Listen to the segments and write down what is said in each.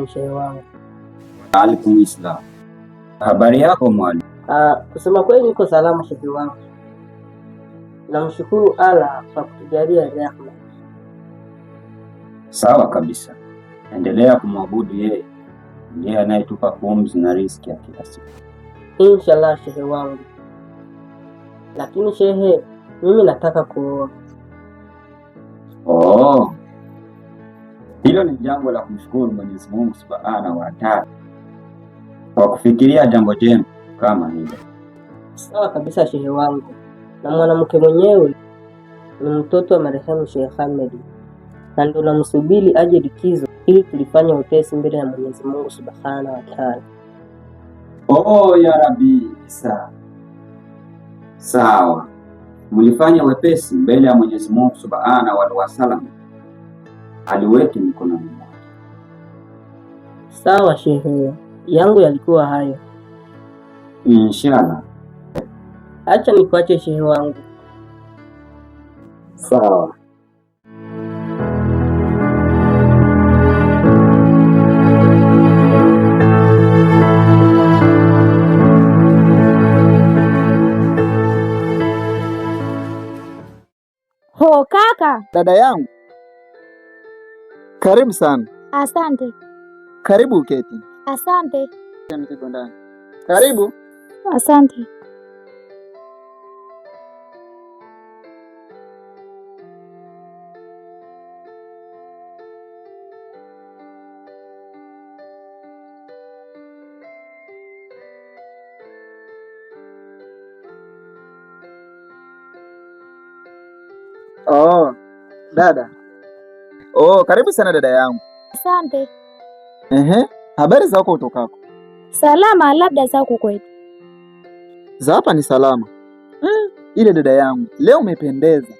Alaikum shehe wangu. Alaikum islam. Habari yako mwalimu? Kusema kweli niko salama shehe wangu. Namshukuru Allah kwa kutujalia rehema. Sawa kabisa, endelea kumwabudu yeye, ndiye anayetupa pumzi na riziki ya kila siku. Inshallah shehe wangu. Lakini shehe, mimi nataka kuoa. Hilo ni jambo la kumshukuru Mwenyezi Mungu Subhanahu wa Ta'ala kwa kufikiria jambo jema kama hilo. Sawa kabisa shehe wangu. Na mwanamke mwenyewe ni mtoto wa marehemu Sheikh Ahmed, na ndio namsubiri aje likizo ili tulifanya utesi mbele ya Mwenyezi Mungu Subhanahu wa Ta'ala. Ya Rabbi, sawa. Mlifanya wepesi mbele ya Mwenyezi Mungu Subhanahu wa Ta'ala, aliweke mikononi mwake. Sawa shehe, yangu yalikuwa hayo. Inshallah. Acha nikuache shehe wangu. Sawa. Ho kaka. Dada yangu, karibu sana. Asante. Karibu uketi. Asante. Karibu. Asante. Dada. Karibu sana dada yangu. Asante. Habari za huko utokako? Salama, labda za huko kwetu? Za hapa ni salama. Ile dada yangu, leo umependeza.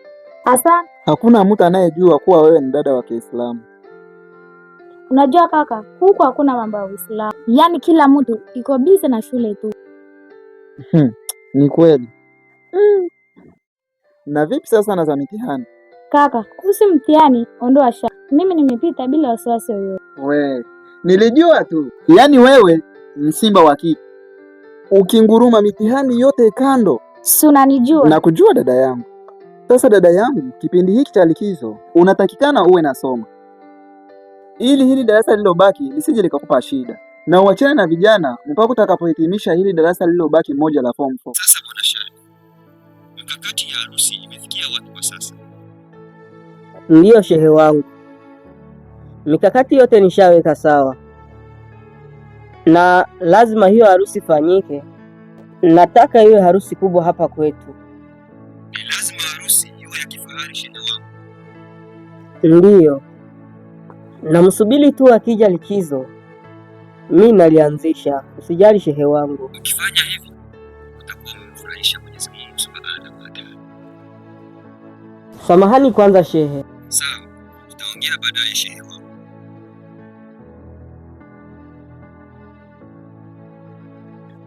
Asante. Hakuna mtu anayejua kuwa wewe ni dada wa Kiislamu. Unajua kaka, huko hakuna mambo ya Uislamu. Yaani kila mtu iko busy na shule tu. Ni kweli. Na vipi sasa na za mitihani? Kaka, kuhusu mtihani ondoa shaka. Mimi nimepita bila wasiwasi yoyote. Nilijua tu. Yaani wewe msimba wa kike. Ukinguruma mitihani yote kando. Si unanijua? Nakujua dada yangu. Sasa dada yangu, kipindi hiki cha likizo unatakikana uwe nasoma, ili hili darasa lililobaki lisije likakupa shida, na uachane na vijana mpaka utakapohitimisha hili darasa lililobaki moja la form 4. Sasa bwana Shari, mikakati ya harusi imefikia wapi kwa sasa? Ndiyo shehe wangu, mikakati yote nishaweka sawa, na lazima hiyo harusi fanyike. Nataka iwe harusi kubwa hapa kwetu. Ni lazima harusi iwe ya kifahari shehe wangu. Ndiyo, namsubiri tu akija likizo, mimi nalianzisha. Usijali shehe wangu. Ukifanya hivi utakuwa umemfurahisha Mwenyezi Mungu Subhanahu wa Ta'ala. Samahani kwanza shehe. Sawa, tutaongea baadaye shehe wangu.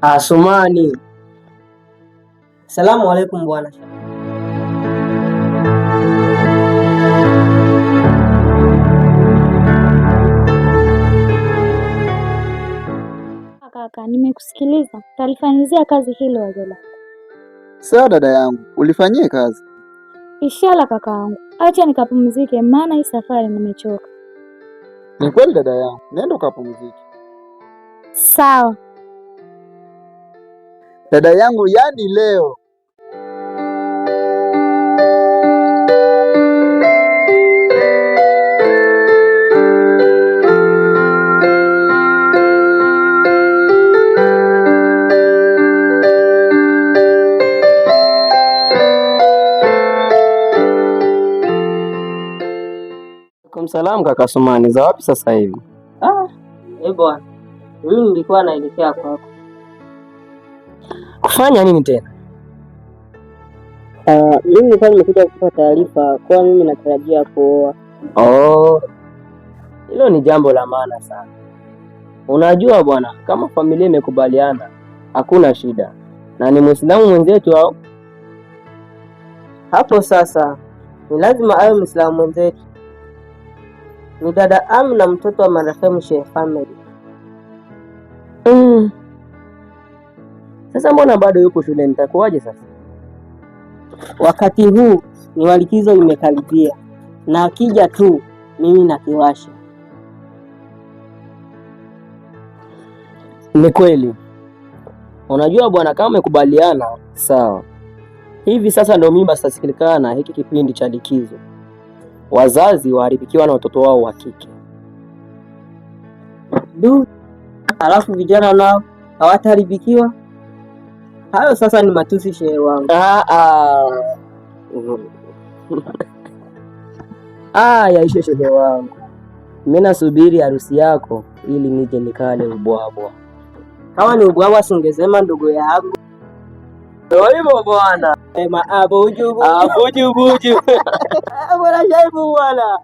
Asumani. Salamu alaikum bwana. Kaka, nimekusikiliza. Talifanyizia kazi hilo wazo lako. Sawa dada yangu, ulifanyie kazi. Inshallah kaka yangu. Acha nikapumzike maana hii safari nimechoka. Ni kweli dada yangu, nenda ukapumzike. Sawa. Dada yangu, yani leo Salamu kaka Sumani, za wapi sasa hivi? Bwana, mimi nilikuwa naelekea kwako. Kufanya nini tena? Mimi nilikuwa nimekuja kukupa taarifa kwa mimi natarajia kuoa. Hilo ni jambo la maana sana. Unajua bwana, kama familia imekubaliana hakuna shida, na ni Muislamu mwenzetu au hapo. Sasa ni lazima awe Muislamu mwenzetu. Ni dada Amna, mtoto wa marehemu Sheikh Ahmed. Sasa mbona bado yupo shuleni? Nitakuwaje sasa? Wakati huu ni walikizo imekaribia, na akija tu mimi nakiwasha. Ni kweli. Unajua bwana, kama umekubaliana sawa. Hivi sasa ndio mimba zitasikilikana hiki kipindi cha likizo. Wazazi waharibikiwa na watoto wao wa kike. Alafu vijana nao hawataharibikiwa. Hayo sasa ni matusi shehe wangu. Yaishe shehe wangu. Mimi nasubiri harusi yako ili nije nikale ubwabwa. Kama ni ubwabwa singesema ndugu yangu. Ndio hivyo bwana. Sema abuju. Bwana shaibu bwana.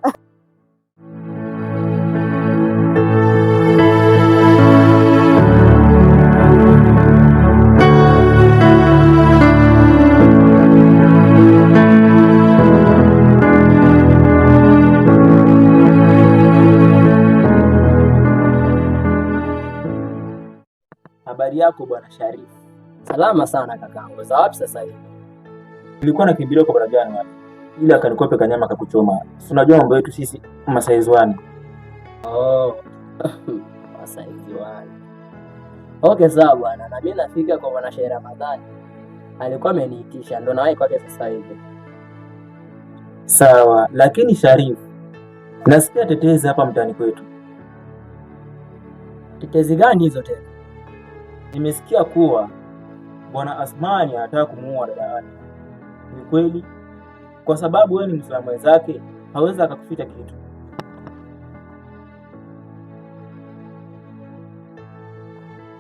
Habari yako bwana Sharifu? Salama sana kakaangu. Za wapi sasa hivi? Nilikuwa nakimbilia kwa barabara wapi? Ili akanikope kanyama kakuchoma. Si unajua mambo yetu sisi masaizwani. Masaizwani. Okay sawa bwana. Na mimi nafika kwa bwana Sheikh Ramadhani. Alikuwa ameniitisha ndo nawahi kwake sasa hivi. Sawa, lakini Sharifu, nasikia tetezi hapa mtaani kwetu. Tetezi gani hizo tena? Nimesikia kuwa bwana Asmani anataka kumuua dada yake. Ni kweli? Kwa sababu wewe ni Muislamu wenzake, hawezi akakuficha kitu.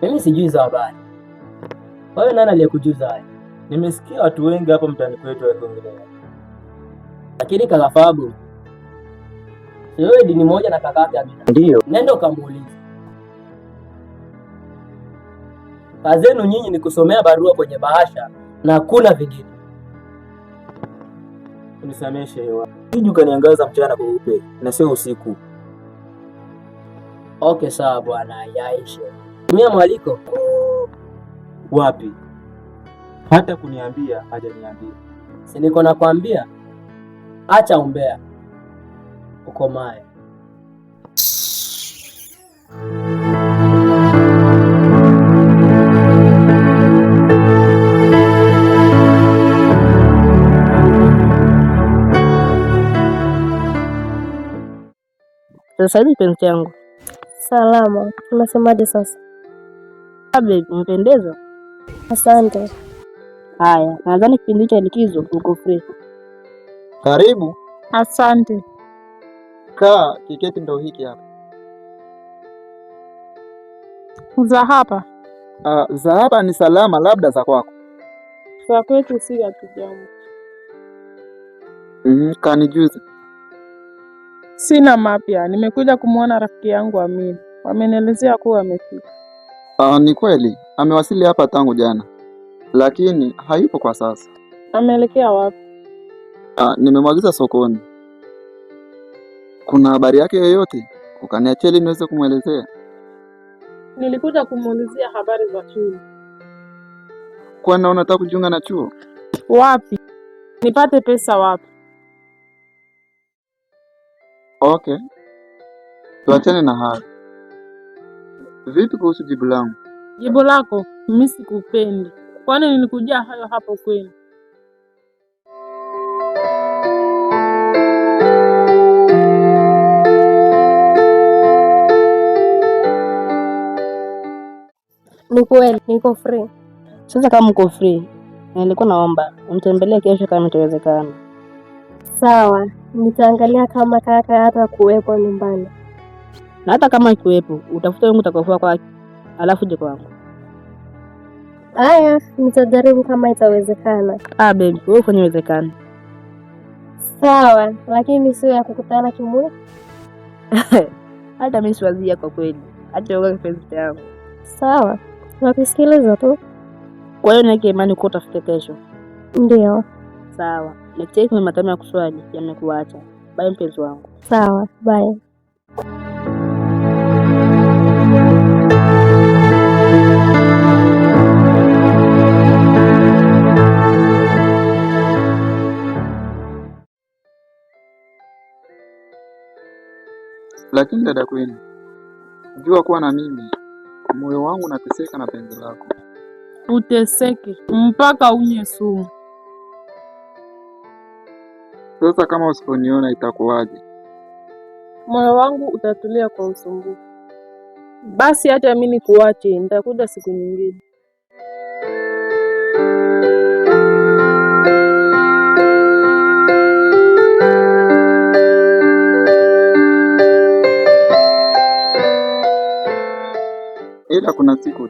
Mimi sijui za habari. Wewe nani aliyekujuza haya? Nimesikia watu wengi hapa mtaani kwetu wakiongelea. Lakini kakafabu, wewe dini moja na kakake Amina. Ndio. Nenda ukamuulize. Kazi yenu nyinyi ni kusomea barua kwenye bahasha na hakuna vingine. Unisamehe shehe. Hiji ukaniangaza mchana kweupe na sio usiku. Okay sawa bwana, yaishe. Tumia mwaliko. Wapi? Hata kuniambia hajaniambia. Si niko nakwambia, acha umbea. Ukomae. Sasa hivi penzi yangu. Salama. Unasemaje sasa? Babe, umependeza. Asante. Haya, nadhani kipindi cha likizo uko free. Karibu. Asante. Kaa, kiketi ndo hiki hapa. Za hapa? Za hapa ni salama, labda za kwako. Za kwetu si hatujambo. Kanijuze. Sina mapya, nimekuja kumwona rafiki yangu Amina. Wamenielezea kuwa amefika. Ni kweli, amewasili hapa tangu jana, lakini hayupo kwa sasa. Ameelekea wapi? Nimemwagiza sokoni. Kuna habari yake yoyote? Ukaniachia ili niweze kumwelezea. Nilikuja kumuulizia habari za shule. Kwani unataka kujiunga na chuo? Wapi? Nipate pesa wapi? Okay, tuachane na hayo. Vipi kuhusu jibu langu? Jibu lako mimi sikupendi, kwani nilikujia hayo hapo kwenu. Ni kweli, niko free. Sasa kama uko free, nilikuwa naomba umtembelee kesho kama itawezekana. Sawa, nitaangalia kama kaka hata kuwepo nyumbani. Na hata kama ikiwepo, utafuta wangu utakofua kwake, alafu je kwangu. Haya, nitajaribu kama itawezekana. Baby, wewe ufanye uwezekane. Sawa, lakini sio ya kukutana kimwili. Hata mimi siwazia kwa kweli. Acha uwe kipenzi yangu. Sawa, nakusikiliza tu. Kwa hiyo nake imani kwa utafute kesho. Ndio. Sawa. Nikicheki matamu ya kuswali yamekuacha. Bye mpenzi wangu. Sawa, bye. Lakini dada Queen, jua kuwa na mimi moyo wangu unateseka na penzi lako. Uteseke mpaka unywe sumu. Sasa kama usiponiona itakuwaje? Moyo wangu utatulia kwa usumbufu. Basi hata mimi nikuache, nitakuja siku nyingine. Ila kuna siku